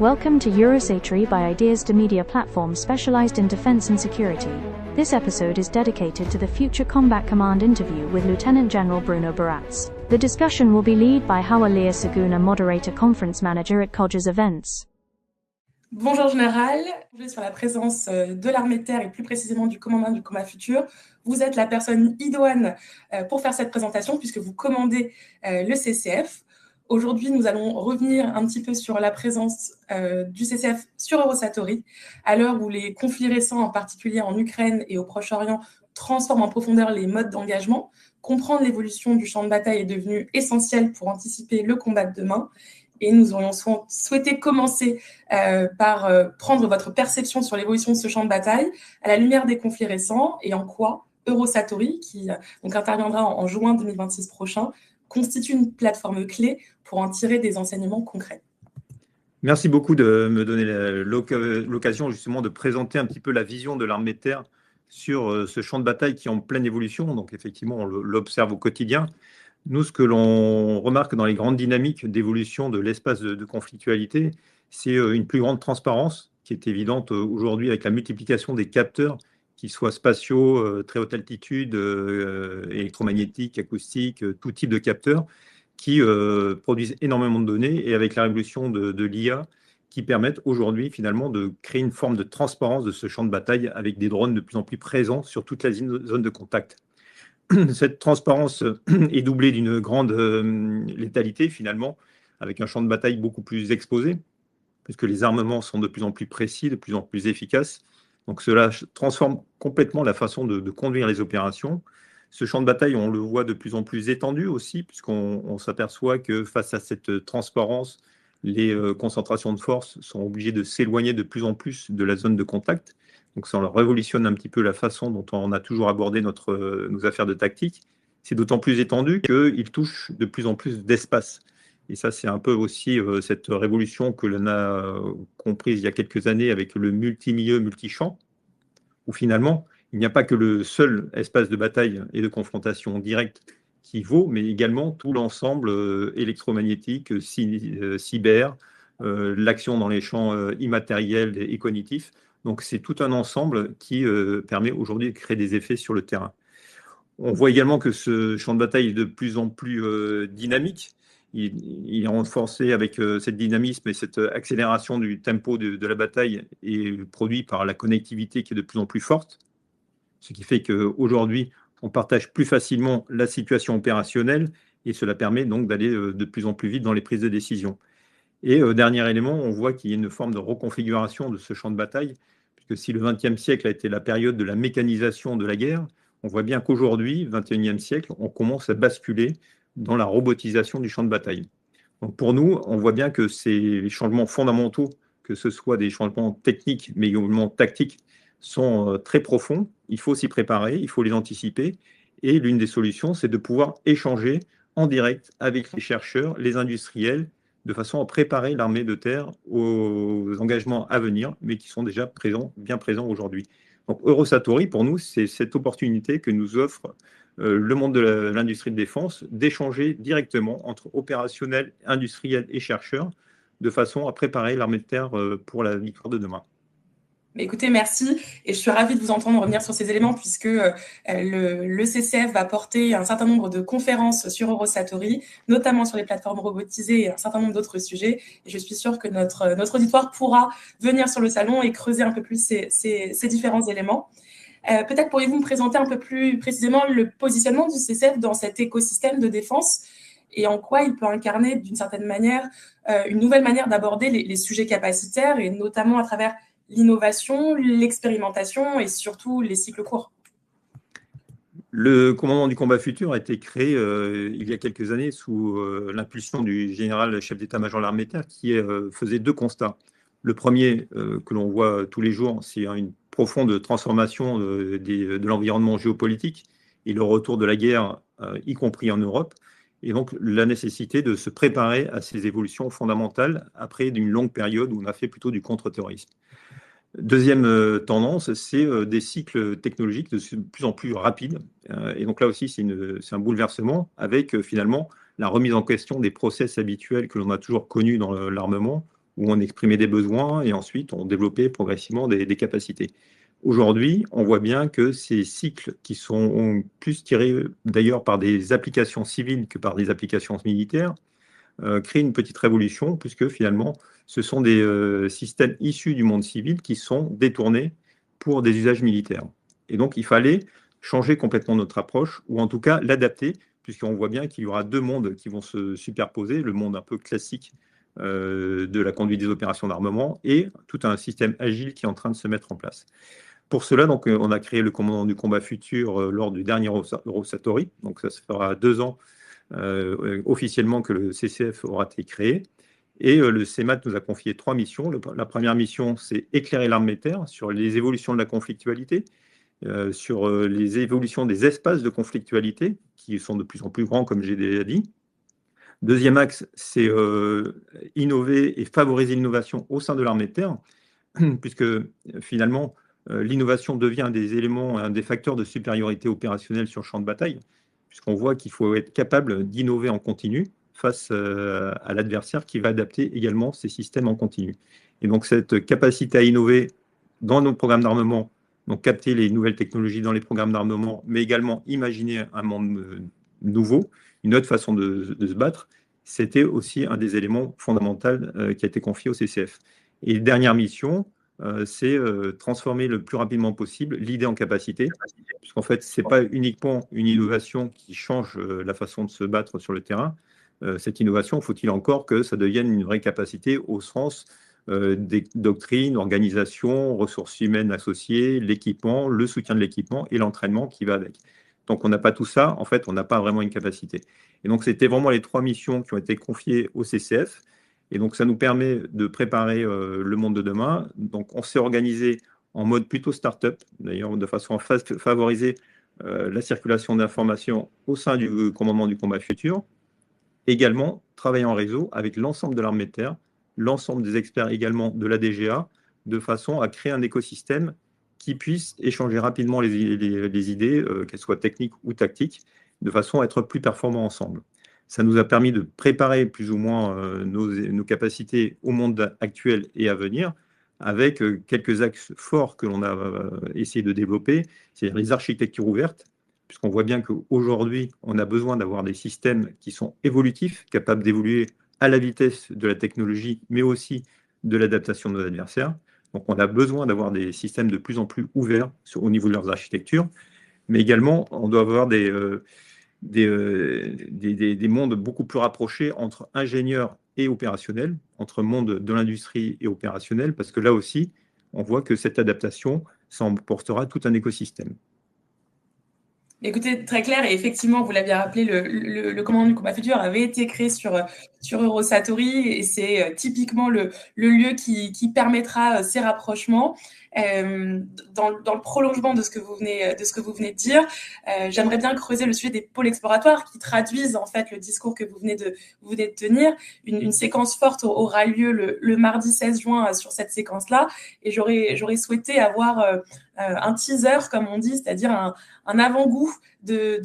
Welcome to Eurosatory by Ideas to Media platform specialized in defense and security. This episode is dedicated to the Future Combat Command interview with Lieutenant General Bruno Baratz. The discussion will be led by Hawalia Saguna, moderator conference manager at Codges Events. Bonjour Général, je suis sur la présence de l'armée de terre et plus précisément du commandant du combat futur. Vous êtes la personne idoine pour faire cette présentation puisque vous commandez le CCF. Aujourd'hui, nous allons revenir un petit peu sur la présence du CCF sur Eurosatory, à l'heure où les conflits récents, en particulier en Ukraine et au Proche-Orient, transforment en profondeur les modes d'engagement. Comprendre l'évolution du champ de bataille est devenu essentiel pour anticiper le combat de demain. Et nous aurions souhaité commencer par prendre votre perception sur l'évolution de ce champ de bataille à la lumière des conflits récents et en quoi Eurosatory, qui donc interviendra en juin 2026 prochain, constitue une plateforme clé pour en tirer des enseignements concrets. Merci beaucoup de me donner l'occasion justement de présenter un petit peu la vision de l'armée de terre sur ce champ de bataille qui est en pleine évolution. Donc effectivement, on l'observe au quotidien. Nous, ce que l'on remarque dans les grandes dynamiques d'évolution de l'espace de conflictualité, c'est une plus grande transparence qui est évidente aujourd'hui avec la multiplication des capteurs, qu'ils soient spatiaux, très haute altitude, électromagnétiques, acoustiques, tout type de capteurs qui produisent énormément de données et avec la révolution de l'IA qui permettent aujourd'hui finalement de créer une forme de transparence de ce champ de bataille avec des drones de plus en plus présents sur toute la zone de contact. Cette transparence est doublée d'une grande létalité finalement, avec un champ de bataille beaucoup plus exposé, puisque les armements sont de plus en plus précis, de plus en plus efficaces. Donc cela transforme complètement la façon de conduire les opérations. Ce champ de bataille, on le voit de plus en plus étendu aussi, puisqu'on s'aperçoit que face à cette transparence, les concentrations de force sont obligées de s'éloigner de plus en plus de la zone de contact. Donc ça révolutionne un petit peu la façon dont on a toujours abordé nos affaires de tactique. C'est d'autant plus étendu qu'il touche de plus en plus d'espace. Et ça, c'est un peu aussi cette révolution que l'on a comprise il y a quelques années avec le multi-milieu, multi-champ, où finalement, il n'y a pas que le seul espace de bataille et de confrontation directe qui vaut, mais également tout l'ensemble électromagnétique, cyber, l'action dans les champs immatériels et cognitifs. Donc, c'est tout un ensemble qui permet aujourd'hui de créer des effets sur le terrain. On voit également que ce champ de bataille est de plus en plus dynamique. Il est renforcé avec cette dynamisme et cette accélération du tempo de la bataille et produit par la connectivité qui est de plus en plus forte. Ce qui fait qu'aujourd'hui, on partage plus facilement la situation opérationnelle et cela permet donc d'aller de plus en plus vite dans les prises de décision. Et dernier élément, on voit qu'il y a une forme de reconfiguration de ce champ de bataille, puisque si le XXe siècle a été la période de la mécanisation de la guerre, on voit bien qu'aujourd'hui, XXIe siècle, on commence à basculer dans la robotisation du champ de bataille. Donc pour nous, on voit bien que ces changements fondamentaux, que ce soit des changements techniques, mais également tactiques, sont très profonds. Il faut s'y préparer, il faut les anticiper. Et l'une des solutions, c'est de pouvoir échanger en direct avec les chercheurs, les industriels, de façon à préparer l'armée de terre aux engagements à venir, mais qui sont déjà bien présents aujourd'hui. Donc Eurosatory, pour nous, c'est cette opportunité que nous offre le monde de l'industrie de défense d'échanger directement entre opérationnels, industriels et chercheurs, de façon à préparer l'armée de terre pour la victoire de demain. Écoutez, merci. Et je suis ravie de vous entendre revenir sur ces éléments puisque le CCF va porter un certain nombre de conférences sur Eurosatory, notamment sur les plateformes robotisées et un certain nombre d'autres sujets. Et je suis sûre que notre auditoire pourra venir sur le salon et creuser un peu plus ces différents éléments. Peut-être pourriez-vous me présenter un peu plus précisément le positionnement du CCF dans cet écosystème de défense et en quoi il peut incarner d'une certaine manière une nouvelle manière d'aborder les sujets capacitaires et notamment à travers l'innovation, l'expérimentation et surtout les cycles courts. Le commandement du combat futur a été créé il y a quelques années sous l'impulsion du général chef d'état-major de l'armée de terre qui faisait deux constats. Le premier que l'on voit tous les jours, c'est une profonde transformation de l'environnement géopolitique et le retour de la guerre, y compris en Europe, et donc la nécessité de se préparer à ces évolutions fondamentales après une longue période où on a fait plutôt du contre-terrorisme. Deuxième tendance, c'est des cycles technologiques de plus en plus rapides. Et donc là aussi, c'est un bouleversement avec finalement la remise en question des process habituels que l'on a toujours connus dans l'armement, où on exprimait des besoins et ensuite on développait progressivement des capacités. Aujourd'hui, on voit bien que ces cycles qui sont plus tirés d'ailleurs par des applications civiles que par des applications militaires, créent une petite révolution, puisque finalement, ce sont des systèmes issus du monde civil qui sont détournés pour des usages militaires. Et donc, il fallait changer complètement notre approche, ou en tout cas l'adapter, puisqu'on voit bien qu'il y aura deux mondes qui vont se superposer, le monde un peu classique de la conduite des opérations d'armement et tout un système agile qui est en train de se mettre en place. Pour cela, donc, on a créé le commandement du combat futur lors du dernier Rosatori, donc ça se fera 2 ans officiellement que le CCF aura été créé. Et le CEMAT nous a confié 3 missions. La première mission, c'est éclairer l'armée de terre sur les évolutions de la conflictualité, sur les évolutions des espaces de conflictualité, qui sont de plus en plus grands, comme j'ai déjà dit. Deuxième axe, c'est innover et favoriser l'innovation au sein de l'armée de terre, puisque finalement, l'innovation devient un des éléments, un des facteurs de supériorité opérationnelle sur le champ de bataille, puisqu'on voit qu'il faut être capable d'innover en continu face à l'adversaire qui va adapter également ses systèmes en continu. Et donc cette capacité à innover dans nos programmes d'armement, donc capter les nouvelles technologies dans les programmes d'armement, mais également imaginer un monde nouveau, une autre façon de se battre, c'était aussi un des éléments fondamentaux qui a été confié au CCF. Et dernière mission, c'est transformer le plus rapidement possible l'idée en capacité, puisqu'en fait, ce n'est pas uniquement une innovation qui change la façon de se battre sur le terrain. Cette innovation, faut-il encore que ça devienne une vraie capacité au sens des doctrines, organisations, ressources humaines associées, l'équipement, le soutien de l'équipement et l'entraînement qui va avec. Tant qu'on n'a pas tout ça, en fait, on n'a pas vraiment une capacité. Et donc, c'était vraiment les 3 missions qui ont été confiées au CCF. Et donc, ça nous permet de préparer le monde de demain. Donc, on s'est organisé en mode plutôt start-up, d'ailleurs, de façon à favoriser la circulation d'informations au sein du commandement du combat futur. Également, travailler en réseau avec l'ensemble de l'armée de terre, l'ensemble des experts également de la DGA, de façon à créer un écosystème qui puisse échanger rapidement les idées, qu'elles soient techniques ou tactiques, de façon à être plus performants ensemble. Ça nous a permis de préparer plus ou moins nos capacités au monde actuel et à venir, avec quelques axes forts que l'on a essayé de développer, c'est-à-dire les architectures ouvertes, puisqu'on voit bien qu'aujourd'hui, on a besoin d'avoir des systèmes qui sont évolutifs, capables d'évoluer à la vitesse de la technologie, mais aussi de l'adaptation de nos adversaires. Donc, on a besoin d'avoir des systèmes de plus en plus ouverts au niveau de leurs architectures, mais également, on doit avoir des mondes beaucoup plus rapprochés entre ingénieurs et opérationnels, entre monde de l'industrie et opérationnel, parce que là aussi, on voit que cette adaptation, ça emportera tout un écosystème. Écoutez, très clair, et effectivement, vous l'aviez rappelé, le commandement du combat futur avait été créé sur Eurosatori, et c'est typiquement le lieu qui permettra ces rapprochements. Dans le prolongement de ce que vous venez de dire, j'aimerais bien creuser le sujet des pôles exploratoires qui traduisent en fait le discours que vous venez de tenir. Une séquence forte aura lieu le mardi 16 juin sur cette séquence-là, et j'aurais souhaité avoir un teaser, comme on dit, c'est-à-dire un avant-goût de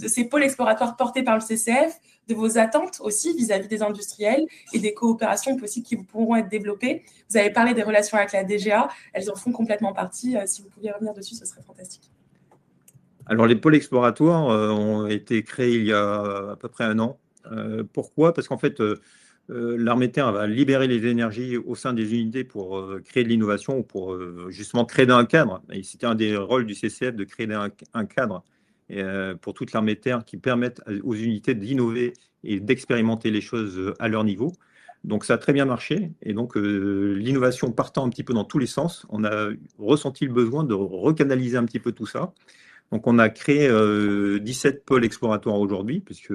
ces pôles exploratoires portés par le CCF, de vos attentes aussi vis-à-vis des industriels et des coopérations possibles qui pourront être développées. Vous avez parlé des relations avec la DGA, elles en font complètement partie. Si vous pouviez revenir dessus, ce serait fantastique. Alors, les pôles exploratoires ont été créés il y a à peu près 1 an. Pourquoi ? Parce qu'en fait, l'armée de terre va libérer les énergies au sein des unités pour créer de l'innovation ou pour justement créer un cadre. Et c'était un des rôles du CCF de créer un cadre pour toute l'armée de terre qui permette aux unités d'innover et d'expérimenter les choses à leur niveau. Donc ça a très bien marché. Et donc l'innovation partant un petit peu dans tous les sens, on a ressenti le besoin de recanaliser un petit peu tout ça. Donc on a créé 17 pôles exploratoires aujourd'hui, puisque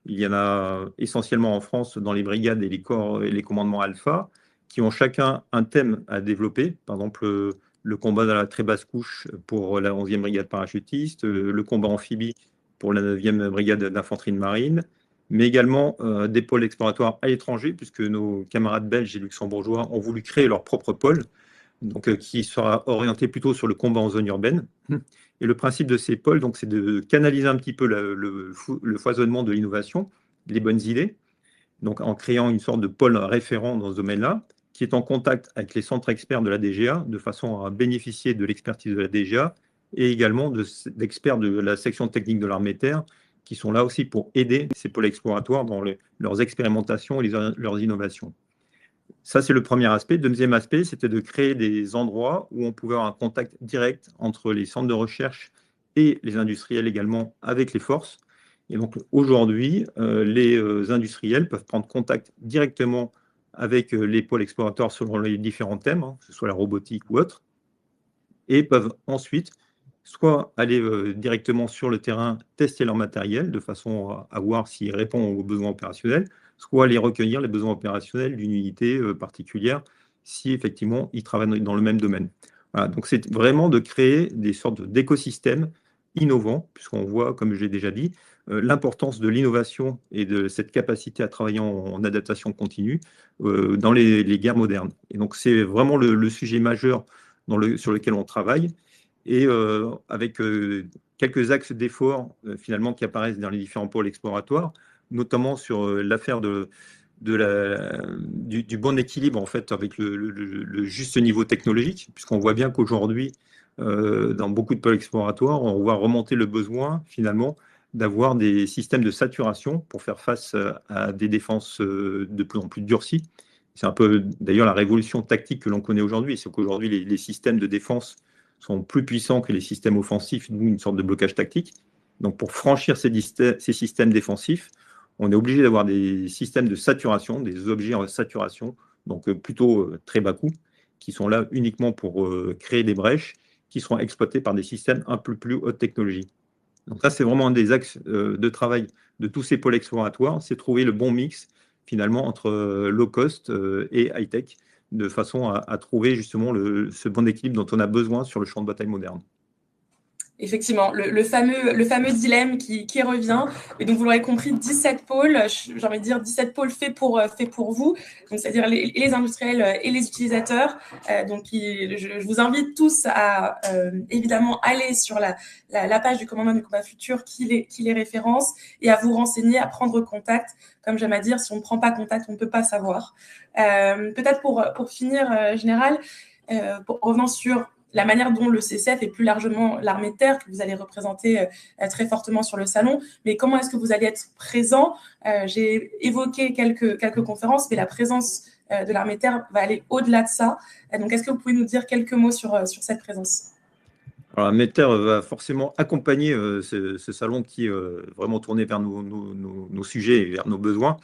il y en a essentiellement en France dans les brigades et les corps et les commandements alpha, qui ont chacun un thème à développer. Par exemple, le combat dans la très basse couche pour la 11e brigade parachutiste, le combat amphibie pour la 9e brigade d'infanterie de marine, mais également des pôles exploratoires à l'étranger, puisque nos camarades belges et luxembourgeois ont voulu créer leur propre pôle, donc, qui sera orienté plutôt sur le combat en zone urbaine. Et le principe de ces pôles, donc, c'est de canaliser un petit peu le foisonnement de l'innovation, les bonnes idées, donc en créant une sorte de pôle référent dans ce domaine-là, qui est en contact avec les centres experts de la DGA, de façon à bénéficier de l'expertise de la DGA, et également d'experts de la section technique de l'armée de terre, qui sont là aussi pour aider ces pôles exploratoires dans leurs expérimentations et leurs innovations. Ça, c'est le premier aspect. Le deuxième aspect, c'était de créer des endroits où on pouvait avoir un contact direct entre les centres de recherche et les industriels également avec les forces. Et donc, aujourd'hui, les industriels peuvent prendre contact directement avec les pôles explorateurs selon les différents thèmes, que ce soit la robotique ou autre, et peuvent ensuite soit aller directement sur le terrain, tester leur matériel de façon à voir s'il répond aux besoins opérationnels, soit aller recueillir les besoins opérationnels d'une unité particulière si effectivement ils travaillent dans le même domaine. Voilà, donc c'est vraiment de créer des sortes d'écosystèmes innovants, puisqu'on voit, comme je l'ai déjà dit, l'importance de l'innovation et de cette capacité à travailler en adaptation continue dans les guerres modernes. Et donc c'est vraiment le sujet majeur sur lequel on travaille, et avec quelques axes d'effort finalement qui apparaissent dans les différents pôles exploratoires, notamment sur l'affaire du bon équilibre en fait avec le juste niveau technologique, puisqu'on voit bien qu'aujourd'hui, dans beaucoup de pôles exploratoires, on voit remonter le besoin finalement d'avoir des systèmes de saturation pour faire face à des défenses de plus en plus durcies. C'est un peu d'ailleurs la révolution tactique que l'on connaît aujourd'hui, c'est qu'aujourd'hui les systèmes de défense sont plus puissants que les systèmes offensifs, d'où une sorte de blocage tactique. Donc pour franchir ces systèmes défensifs, on est obligé d'avoir des systèmes de saturation, des objets en saturation, donc plutôt très bas coût, qui sont là uniquement pour créer des brèches, qui seront exploités par des systèmes un peu plus haute technologie. Donc ça, c'est vraiment un des axes de travail de tous ces pôles exploratoires, c'est trouver le bon mix finalement entre low cost et high tech, de façon à trouver justement ce bon équilibre dont on a besoin sur le champ de bataille moderne. Effectivement, le fameux dilemme qui revient. Et donc, vous l'aurez compris, 17 pôles, j'ai envie de dire 17 pôles faits pour vous, donc c'est-à-dire les industriels et les utilisateurs. Donc, je vous invite tous à évidemment aller sur la page du commandement du combat futur qui les référence et à vous renseigner, à prendre contact. Comme j'aime à dire, si on ne prend pas contact, on ne peut pas savoir. Peut-être pour finir, Général, revenant sur la manière dont le CCF et plus largement l'armée de terre que vous allez représenter très fortement sur le salon, mais comment est-ce que vous allez être présent? J'ai évoqué quelques conférences, mais la présence de l'armée de terre va aller au-delà de ça. Donc, est-ce que vous pouvez nous dire quelques mots sur cette présence? Alors, l'armée de terre va forcément accompagner ce salon qui est vraiment tourné vers nos sujets et vers nos besoins.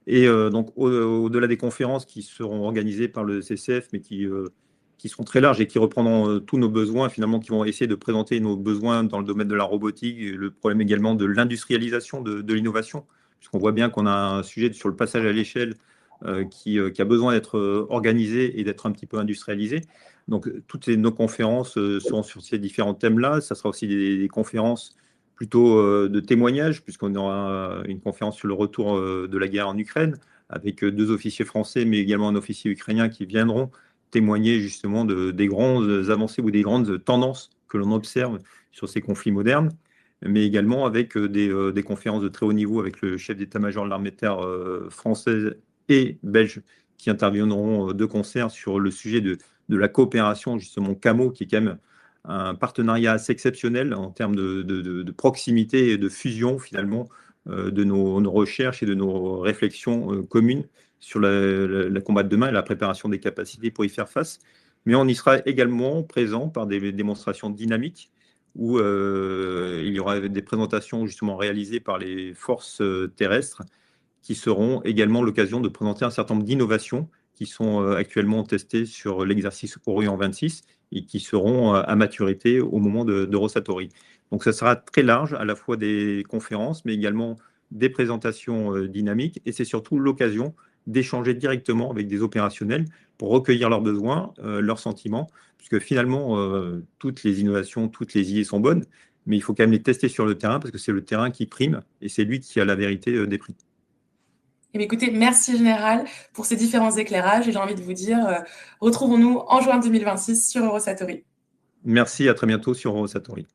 Et donc, au-delà des conférences qui seront organisées par le CCF, mais qui seront très larges et qui reprendront tous nos besoins, finalement, qui vont essayer de présenter nos besoins dans le domaine de la robotique, et le problème également de l'industrialisation de l'innovation, puisqu'on voit bien qu'on a un sujet sur le passage à l'échelle qui a besoin d'être organisé et d'être un petit peu industrialisé. Donc, toutes nos conférences seront sur ces différents thèmes-là. Ça sera aussi des conférences plutôt de témoignages, puisqu'on aura une conférence sur le retour de la guerre en Ukraine, avec 2 officiers français, mais également un officier ukrainien qui viendront témoigner justement des grandes avancées ou des grandes tendances que l'on observe sur ces conflits modernes, mais également avec des conférences de très haut niveau avec le chef d'état-major de l'armée de terre française et belge qui interviendront de concert sur le sujet de la coopération, justement CAMO, qui est quand même un partenariat assez exceptionnel en termes de proximité et de fusion finalement de nos recherches et de nos réflexions communes sur le combat de demain et la préparation des capacités pour y faire face. Mais on y sera également présent par des démonstrations dynamiques où il y aura des présentations justement réalisées par les forces terrestres qui seront également l'occasion de présenter un certain nombre d'innovations qui sont actuellement testées sur l'exercice Orient 26 et qui seront à maturité au moment de Rosatori. Donc ça sera très large, à la fois des conférences, mais également des présentations dynamiques, et c'est surtout l'occasion d'échanger directement avec des opérationnels pour recueillir leurs besoins, leurs sentiments, puisque finalement, toutes les innovations, toutes les idées sont bonnes, mais il faut quand même les tester sur le terrain, parce que c'est le terrain qui prime, et c'est lui qui a la vérité des prix. Eh bien, écoutez, merci Général pour ces différents éclairages, et j'ai envie de vous dire, retrouvons-nous en juin 2026 sur Eurosatori. Merci, à très bientôt sur Eurosatori.